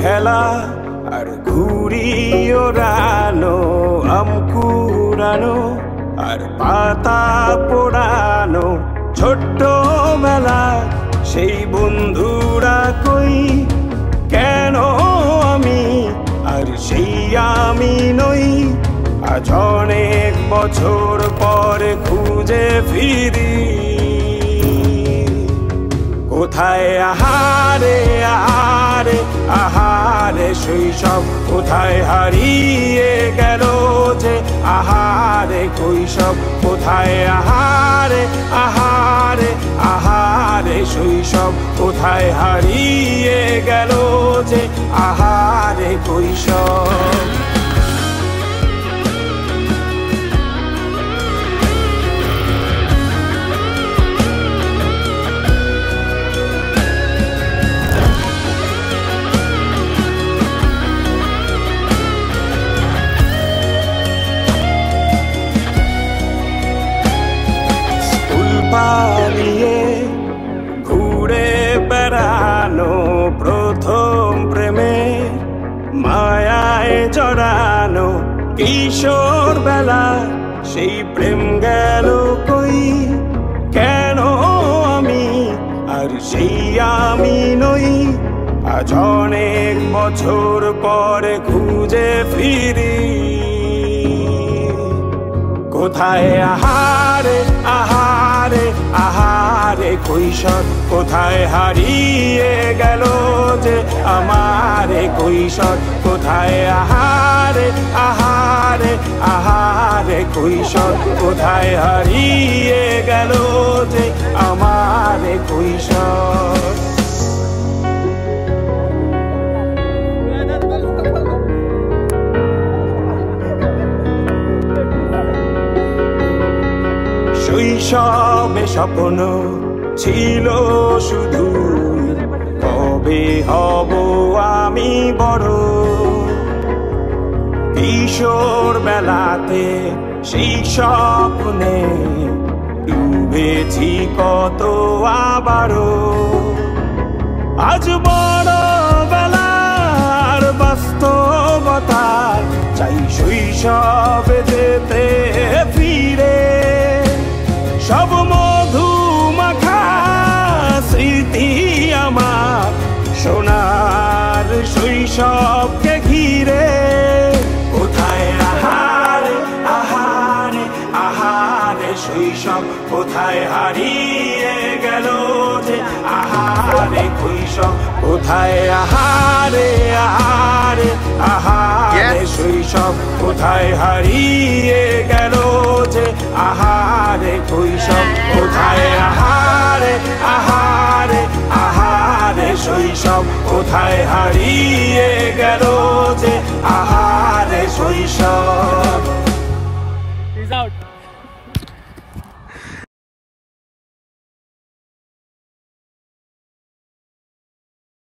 খেলা আর ঘুড়ি ওড়ানো, আম কুড়ানো আর পাতা পোড়ানো, ছোট্টবেলা সেই বন্ধুরা কই, কেন আমি আর সেই আমি নই। আজ অনেক বছর পরে খুঁজে ফিরি, কোথায় আহারে আহারে আহারে শৈশব, কোথায় হারিয়ে গেল যে আহারে কৈশব, কোথায় আহারে আহারে আহারে শৈশব, কোথায় হারিয়ে গেল যে আহারে কৈশব। পালিয়ে ঘুরে বেড়ানো, প্রথম প্রেমে মায়ায় জড়ানো, কিশোর বেলা সেই প্রেম গেল কই, কেন আমি আর সেই আমি নই। আজ অনেক বছর পরে খুঁজে ফিরি, কোথায় আহারে আহারে আহারে কৈশোর, কোথায় হারিয়ে গেল যে আমারে কৈশোর, কোথায় আহারে আহারে আহারে কৈশোর, কোথায় হারিয়ে গেল যে আমারে কৈশোর। শৈশবে স্বপ্ন ছিল শুধু, কবে হব আমি বড়। কিশোর বেলাতে সেই স্বপ্নে ডুবেছি কত আবারও, আজ বড় বেলার বাস্তবতার চাই শৈশবে যেতে ফিরে। সব মধু মাখা স্মৃতি আমার সোনার শৈশবকে ঘিরে, কোথায় আহারে আহারে আহারে শৈশব, কোথায় হারিয়ে গেল যে আহারে কৈশোর, কোথায় আহারে আহারে আহারে শৈশব, কোথায় হারিয়ে গেল যে আহারে কৈশোর, কোথায় আহারে আহারে আহারে শৈশব, কোথায় হারিয়ে গেল যে আহারে শৈশব।